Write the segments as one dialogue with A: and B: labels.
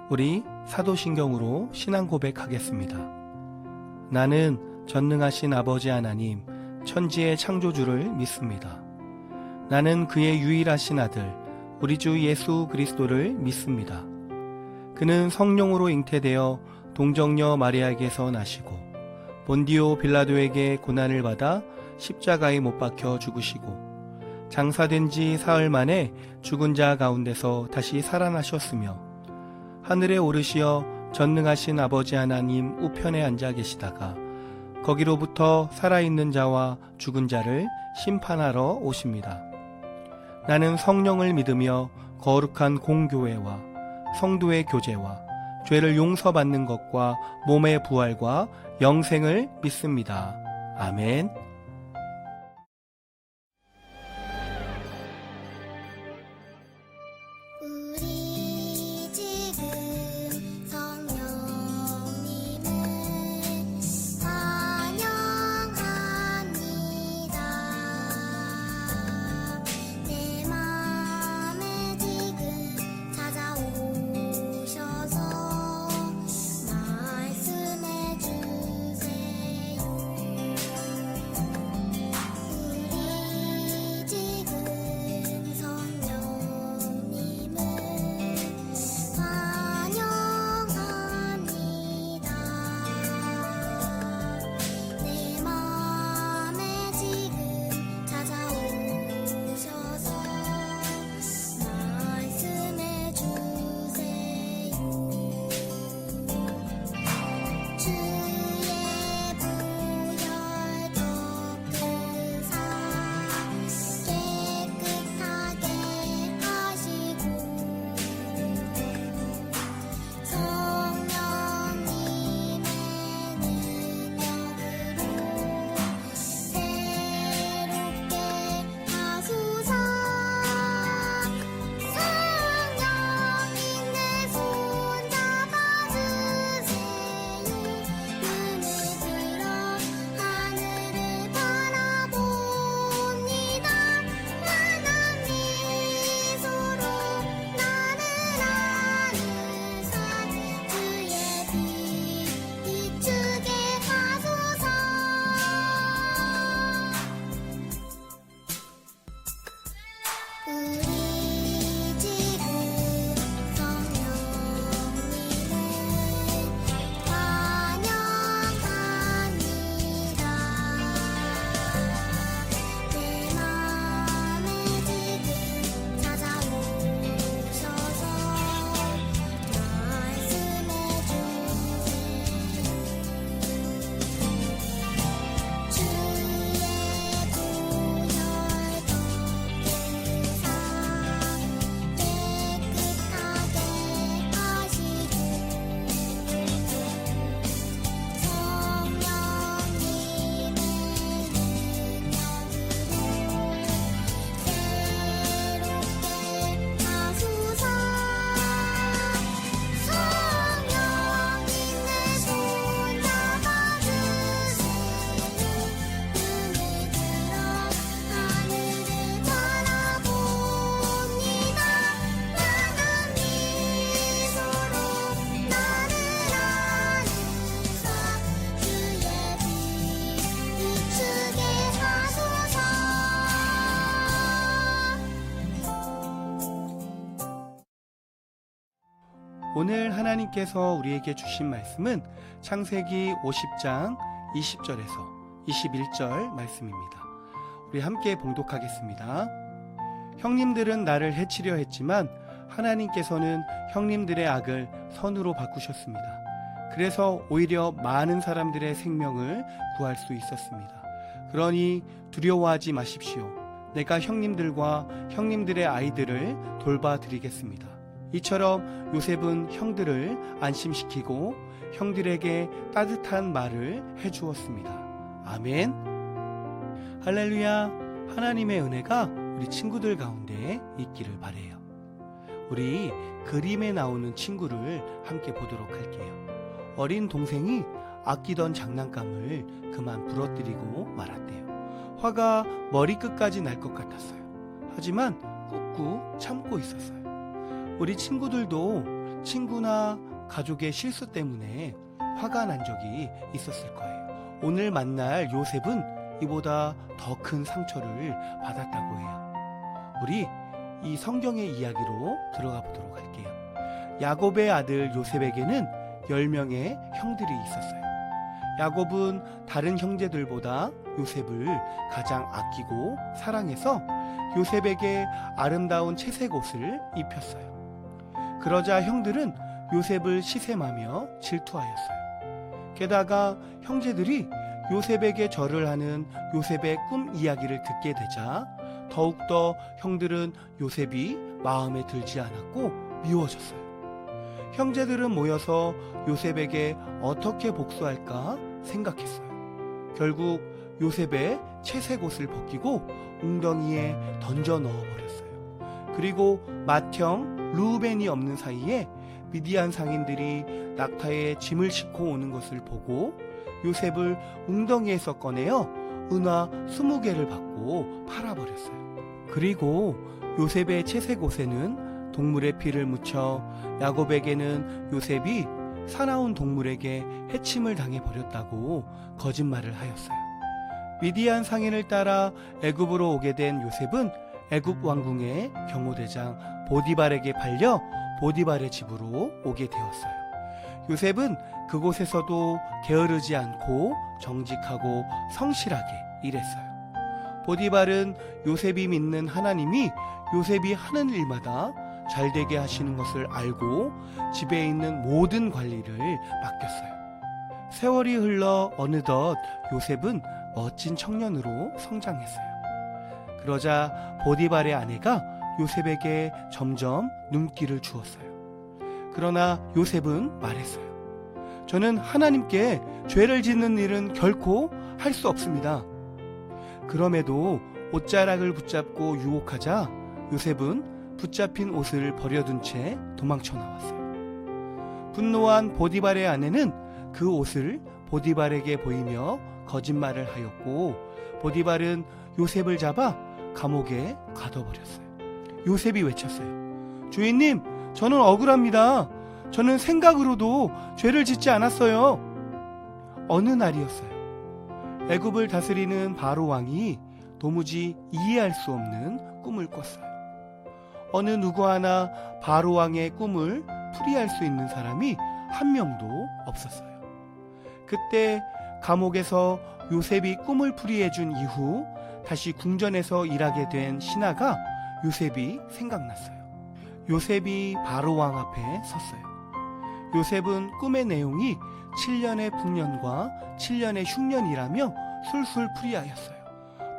A: 우리 사도신경으로 신앙 고백하겠습니다. 나는 전능하신 아버지 하나님, 천지의 창조주를 믿습니다. 나는 그의 유일하신 아들, 우리 주 예수 그리스도를 믿습니다. 그는 성령으로 잉태되어 동정녀 마리아에게서 나시고 본디오 빌라도에게 고난을 받아 십자가에 못 박혀 죽으시고 장사된 지 사흘 만에 죽은 자 가운데서 다시 살아나셨으며 하늘에 오르시어 전능하신 아버지 하나님 우편에 앉아 계시다가 거기로부터 살아있는 자와 죽은 자를 심판하러 오십니다. 나는 성령을 믿으며 거룩한 공교회와 성도의 교제와 죄를 용서받는 것과 몸의 부활과 영생을 믿습니다. 아멘.
B: 우리 지금 성령님을 환영합니다. 내 맘에 지금 찾아오셔서 말씀해 주세요. 우리 지금 성령님을 환영합니다. 내 맘에 지금 찾아오셔서 말씀해 주세요. 주의 부혈 덮으사 깨끗하게 하시고 성령님의 능력으로 새롭게 하소서. 성령님 내 손 잡아주세요. 눈을 들어 하늘을 바라봅니다. 환한 미소로 나는 하늘산 주의 빛 비추게 하소서. 우리 지금 성령님을 환영합니다. 내 맘에 지금 찾아오셔서 말씀해 주세요. 주의 부혈 덮으사 깨끗하게 하시고 성령님의 능력으로 새롭게 하소서. 성령님 내 손 잡아주세요. 눈을 들어 하늘을 바라봅니다. 환한 미소로 나는 하늘산 주의 빛 비추게 하소서.
A: 오늘 하나님께서 우리에게 주신 말씀은 창세기 50장 20절에서 21절 말씀입니다. 우리 함께 봉독하겠습니다. 형님들은 나를 해치려 했지만 하나님께서는 형님들의 악을 선으로 바꾸셨습니다. 그래서 오히려 많은 사람들의 생명을 구할 수 있었습니다. 그러니 두려워하지 마십시오. 내가 형님들과 형님들의 아이들을 돌봐드리겠습니다. 이처럼 요셉은 형들을 안심시키고 형들에게 따뜻한 말을 해주었습니다. 아멘. 할렐루야. 하나님의 은혜가 우리 친구들 가운데 있기를 바라요. 우리 그림에 나오는 친구를 함께 보도록 할게요. 어린 동생이 아끼던 장난감을 그만 부러뜨리고 말았대요. 화가 머리끝까지 날 것 같았어요. 하지만 꾹꾹 참고 있었어요. 우리 친구들도 친구나 가족의 실수 때문에 화가 난 적이 있었을 거예요. 오늘 만날 요셉은 이보다 더 큰 상처를 받았다고 해요. 우리 이 성경의 이야기로 들어가 보도록 할게요. 야곱의 아들 요셉에게는 10명의 형들이 있었어요. 야곱은 다른 형제들보다 요셉을 가장 아끼고 사랑해서 요셉에게 아름다운 채색 옷을 입혔어요. 그러자 형들은 요셉을 시샘하며 질투하였어요. 게다가 형제들이 요셉에게 절을 하는 요셉의 꿈 이야기를 듣게 되자 더욱더 형들은 요셉이 마음에 들지 않았고 미워졌어요. 형제들은 모여서 요셉에게 어떻게 복수할까 생각했어요. 결국 요셉의 채색 옷을 벗기고 웅덩이에 던져 넣어버렸어요. 그리고 맏형 르우벤이 없는 사이에 미디안 상인들이 낙타에 짐을 싣고 오는 것을 보고 요셉을 웅덩이에서 꺼내어 은화 20개를 받고 팔아버렸어요. 그리고 요셉의 채색 옷에는 동물의 피를 묻혀 야곱에게는 요셉이 사나운 동물에게 해침을 당해버렸다고 거짓말을 하였어요. 미디안 상인을 따라 애굽으로 오게 된 요셉은 애굽 왕궁의 경호대장 보디발에게 팔려 보디발의 집으로 오게 되었어요. 요셉은 그곳에서도 게으르지 않고 정직하고 성실하게 일했어요. 보디발은 요셉이 믿는 하나님이 요셉이 하는 일마다 잘되게 하시는 것을 알고 집에 있는 모든 관리를 맡겼어요. 세월이 흘러 어느덧 요셉은 멋진 청년으로 성장했어요. 그러자 보디발의 아내가 요셉에게 점점 눈길을 주었어요. 그러나 요셉은 말했어요. 저는 하나님께 죄를 짓는 일은 결코 할 수 없습니다. 그럼에도 옷자락을 붙잡고 유혹하자 요셉은 붙잡힌 옷을 버려둔 채 도망쳐 나왔어요. 분노한 보디발의 아내는 그 옷을 보디발에게 보이며 거짓말을 하였고 보디발은 요셉을 잡아 감옥에 가둬버렸어요. 요셉이 외쳤어요. 주인님, 저는 억울합니다. 저는 생각으로도 죄를 짓지 않았어요. 어느 날이었어요. 애굽을 다스리는 바로 왕이 도무지 이해할 수 없는 꿈을 꿨어요. 어느 누구 하나 바로 왕의 꿈을 풀이할 수 있는 사람이 한 명도 없었어요. 그때 감옥에서 요셉이 꿈을 풀이해준 이후 다시 궁전에서 일하게 된 신하가 요셉이 생각났어요. 요셉이 바로 왕 앞에 섰어요. 요셉은 꿈의 내용이 7년의 풍년과 7년의 흉년이라며 술술 풀이하였어요.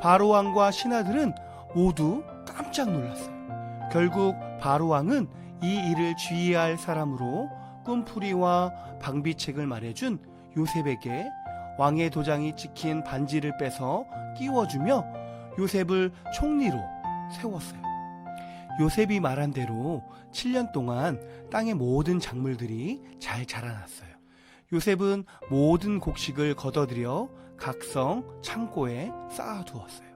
A: 바로 왕과 신하들은 모두 깜짝 놀랐어요. 결국 바로 왕은 이 일을 지휘할 사람으로 꿈풀이와 방비책을 말해준 요셉에게 왕의 도장이 찍힌 반지를 빼서 끼워주며 요셉을 총리로 세웠어요. 요셉이 말한 대로 7년 동안 땅의 모든 작물들이 잘 자라났어요. 요셉은 모든 곡식을 걷어들여 각성 창고에 쌓아두었어요.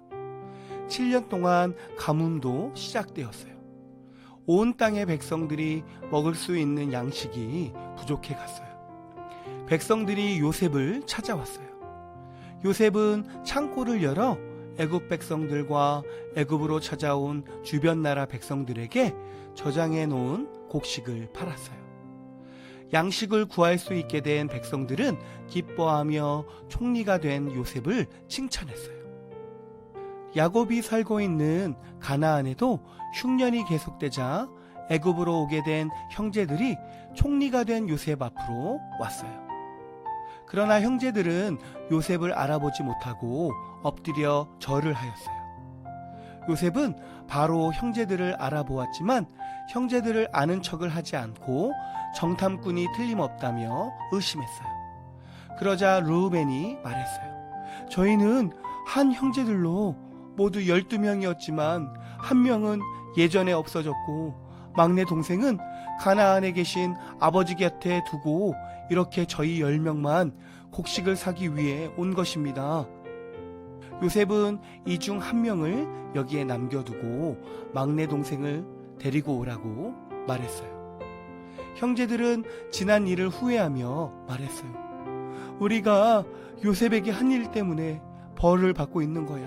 A: 7년 동안 가뭄도 시작되었어요. 온 땅의 백성들이 먹을 수 있는 양식이 부족해 갔어요. 백성들이 요셉을 찾아왔어요. 요셉은 창고를 열어 애굽 백성들과 애굽으로 찾아온 주변 나라 백성들에게 저장해 놓은 곡식을 팔았어요. 양식을 구할 수 있게 된 백성들은 기뻐하며 총리가 된 요셉을 칭찬했어요. 야곱이 살고 있는 가나안에도 흉년이 계속되자 애굽으로 오게 된 형제들이 총리가 된 요셉 앞으로 왔어요. 그러나 형제들은 요셉을 알아보지 못하고 엎드려 절을 하였어요. 요셉은 바로 형제들을 알아보았지만 형제들을 아는 척을 하지 않고 정탐꾼이 틀림없다며 의심했어요. 그러자 르우벤이 말했어요. 저희는 한 형제들로 모두 12명이었지만 한 명은 예전에 없어졌고 막내 동생은 가나안에 계신 아버지 곁에 두고 이렇게 저희 10명만 곡식을 사기 위해 온 것입니다. 요셉은 이 중 한 명을 여기에 남겨두고 막내 동생을 데리고 오라고 말했어요. 형제들은 지난 일을 후회하며 말했어요. 우리가 요셉에게 한 일 때문에 벌을 받고 있는 거야.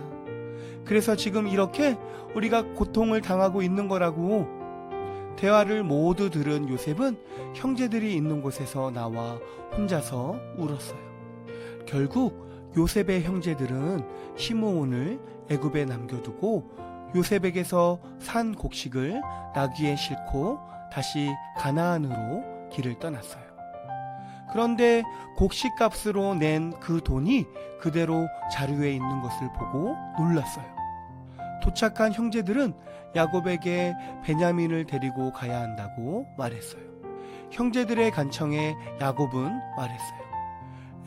A: 그래서 지금 이렇게 우리가 고통을 당하고 있는 거라고. 대화를 모두 들은 요셉은 형제들이 있는 곳에서 나와 혼자서 울었어요. 결국 요셉의 형제들은 시므온을 애굽에 남겨두고 요셉에게서 산 곡식을 나귀에 싣고 다시 가나안으로 길을 떠났어요. 그런데 곡식값으로 낸 그 돈이 그대로 자루에 있는 것을 보고 놀랐어요. 도착한 형제들은 야곱에게 베냐민을 데리고 가야 한다고 말했어요. 형제들의 간청에 야곱은 말했어요.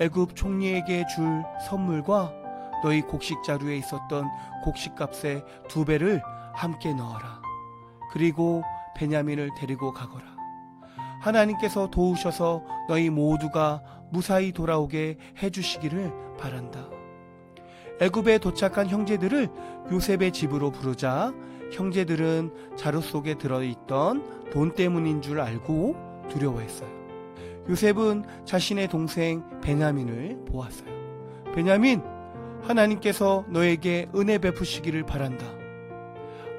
A: 애굽 총리에게 줄 선물과 너희 곡식 자루에 있었던 곡식값의 2배를 함께 넣어라. 그리고 베냐민을 데리고 가거라. 하나님께서 도우셔서 너희 모두가 무사히 돌아오게 해주시기를 바란다. 애굽에 도착한 형제들을 요셉의 집으로 부르자 형제들은 자루 속에 들어있던 돈 때문인 줄 알고 두려워했어요. 요셉은 자신의 동생 베냐민을 보았어요. 베냐민, 하나님께서 너에게 은혜 베푸시기를 바란다.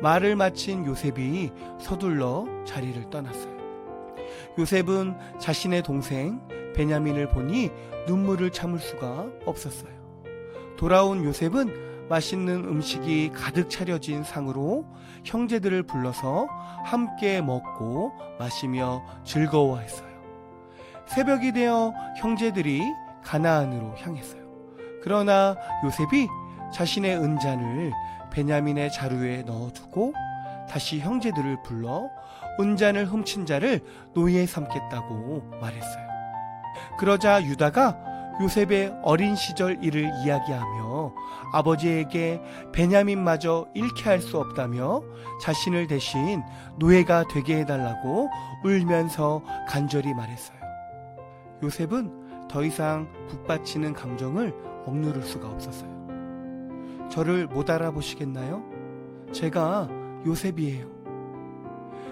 A: 말을 마친 요셉이 서둘러 자리를 떠났어요. 요셉은 자신의 동생 베냐민을 보니 눈물을 참을 수가 없었어요. 돌아온 요셉은 맛있는 음식이 가득 차려진 상으로 형제들을 불러서 함께 먹고 마시며 즐거워했어요. 새벽이 되어 형제들이 가나안으로 향했어요. 그러나 요셉이 자신의 은잔을 베냐민의 자루에 넣어두고 다시 형제들을 불러 은잔을 훔친 자를 노예 삼겠다고 말했어요. 그러자 유다가 요셉의 어린 시절 일을 이야기하며 아버지에게 베냐민마저 잃게 할 수 없다며 자신을 대신 노예가 되게 해달라고 울면서 간절히 말했어요. 요셉은 더 이상 북받치는 감정을 억누를 수가 없었어요. 저를 못 알아보시겠나요? 제가 요셉이에요.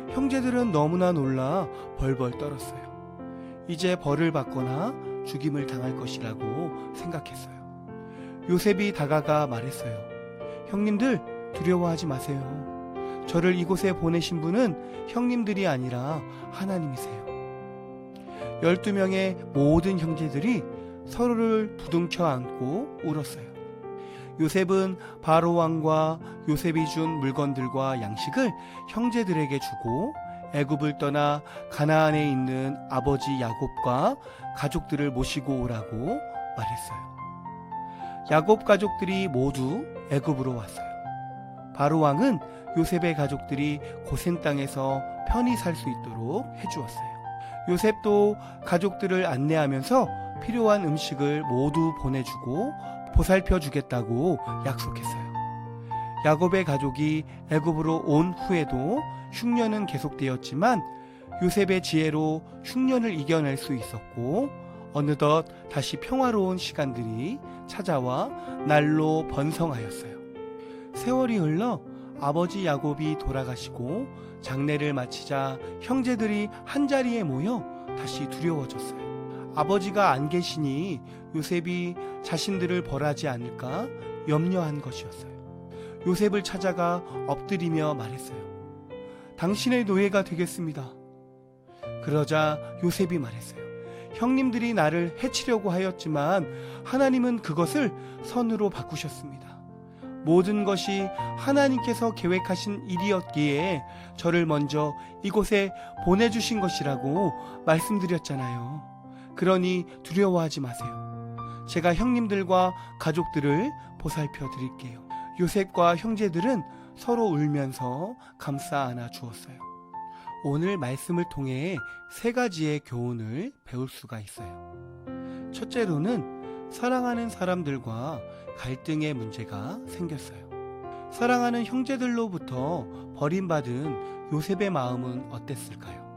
A: 형제들은 너무나 놀라 벌벌 떨었어요. 이제 벌을 받거나 죽임을 당할 것이라고 생각했어요. 요셉이 다가가 말했어요. 형님들, 두려워하지 마세요. 저를 이곳에 보내신 분은 형님들이 아니라 하나님이세요. 12명의 모든 형제들이 서로를 부둥켜 안고 울었어요. 요셉은 바로 왕과 요셉이 준 물건들과 양식을 형제들에게 주고 애굽을 떠나 가나안에 있는 아버지 야곱과 가족들을 모시고 오라고 말했어요. 야곱 가족들이 모두 애굽으로 왔어요. 바로 왕은 요셉의 가족들이 고센 땅에서 편히 살 수 있도록 해주었어요. 요셉도 가족들을 안내하면서 필요한 음식을 모두 보내주고 보살펴 주겠다고 약속했어요. 야곱의 가족이 애굽으로 온 후에도 흉년은 계속되었지만 요셉의 지혜로 흉년을 이겨낼 수 있었고 어느덧 다시 평화로운 시간들이 찾아와 날로 번성하였어요. 세월이 흘러 아버지 야곱이 돌아가시고 장례를 마치자 형제들이 한자리에 모여 다시 두려워졌어요. 아버지가 안 계시니 요셉이 자신들을 벌하지 않을까 염려한 것이었어요. 요셉을 찾아가 엎드리며 말했어요. 당신의 노예가 되겠습니다. 그러자 요셉이 말했어요. 형님들이 나를 해치려고 하였지만 하나님은 그것을 선으로 바꾸셨습니다. 모든 것이 하나님께서 계획하신 일이었기에 저를 먼저 이곳에 보내주신 것이라고 말씀드렸잖아요. 그러니 두려워하지 마세요. 제가 형님들과 가족들을 보살펴 드릴게요. 요셉과 형제들은 서로 울면서 감싸 안아 주었어요. 오늘 말씀을 통해 3가지의 교훈을 배울 수가 있어요. 첫째로는 사랑하는 사람들과 갈등의 문제가 생겼어요. 사랑하는 형제들로부터 버림받은 요셉의 마음은 어땠을까요?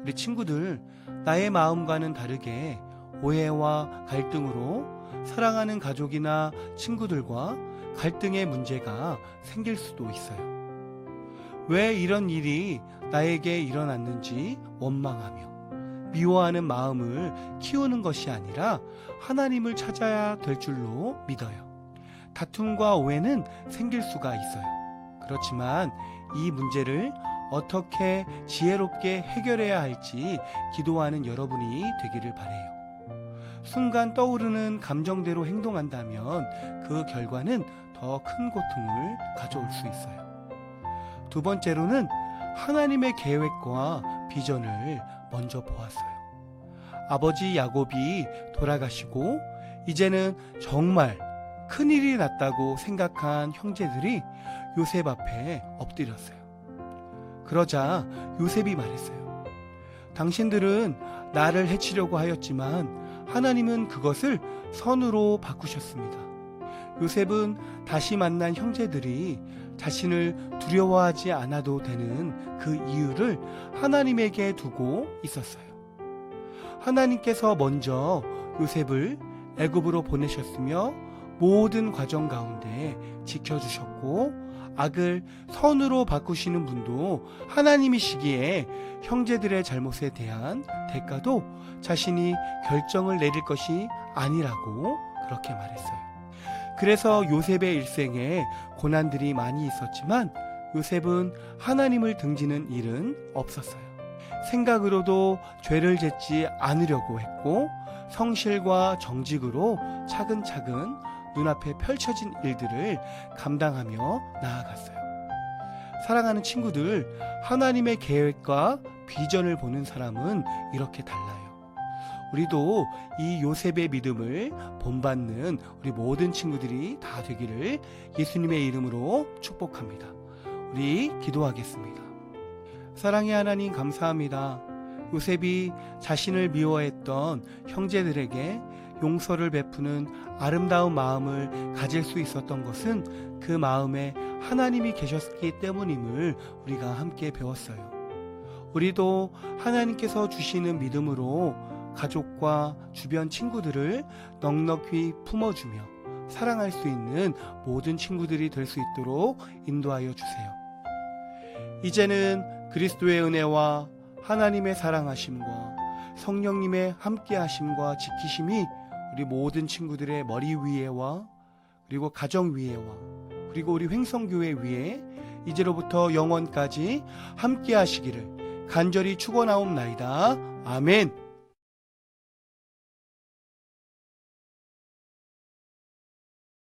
A: 우리 친구들, 나의 마음과는 다르게 오해와 갈등으로 사랑하는 가족이나 친구들과 갈등의 문제가 생길 수도 있어요. 왜 이런 일이 나에게 일어났는지 원망하며 미워하는 마음을 키우는 것이 아니라 하나님을 찾아야 될 줄로 믿어요. 다툼과 오해는 생길 수가 있어요. 그렇지만 이 문제를 어떻게 지혜롭게 해결해야 할지 기도하는 여러분이 되기를 바라요. 순간 떠오르는 감정대로 행동한다면 그 결과는 더 큰 고통을 가져올 수 있어요. 두 번째로는 하나님의 계획과 비전을 먼저 보았어요. 아버지 야곱이 돌아가시고 이제는 정말 큰일이 났다고 생각한 형제들이 요셉 앞에 엎드렸어요. 그러자 요셉이 말했어요. 당신들은 나를 해치려고 하였지만 하나님은 그것을 선으로 바꾸셨습니다. 요셉은 다시 만난 형제들이 자신을 두려워하지 않아도 되는 그 이유를 하나님에게 두고 있었어요. 하나님께서 먼저 요셉을 애굽으로 보내셨으며 모든 과정 가운데 지켜주셨고 악을 선으로 바꾸시는 분도 하나님이시기에 형제들의 잘못에 대한 대가도 자신이 결정을 내릴 것이 아니라고 그렇게 말했어요. 그래서 요셉의 일생에 고난들이 많이 있었지만 요셉은 하나님을 등지는 일은 없었어요. 생각으로도 죄를 짓지 않으려고 했고 성실과 정직으로 차근차근 눈앞에 펼쳐진 일들을 감당하며 나아갔어요. 사랑하는 친구들, 하나님의 계획과 비전을 보는 사람은 이렇게 달라요. 우리도 이 요셉의 믿음을 본받는 우리 모든 친구들이 다 되기를 예수님의 이름으로 축복합니다. 우리 기도하겠습니다. 사랑의 하나님 감사합니다. 요셉이 자신을 미워했던 형제들에게 용서를 베푸는 아름다운 마음을 가질 수 있었던 것은 그 마음에 하나님이 계셨기 때문임을 우리가 함께 배웠어요. 우리도 하나님께서 주시는 믿음으로 가족과 주변 친구들을 넉넉히 품어주며 사랑할 수 있는 모든 친구들이 될 수 있도록 인도하여 주세요. 이제는 그리스도의 은혜와 하나님의 사랑하심과 성령님의 함께하심과 지키심이 우리 모든 친구들의 머리 위에와 그리고 가정 위에와 그리고 우리 횡성교회 위에 이제로부터 영원까지 함께하시기를 간절히 축원하옵나이다. 아멘.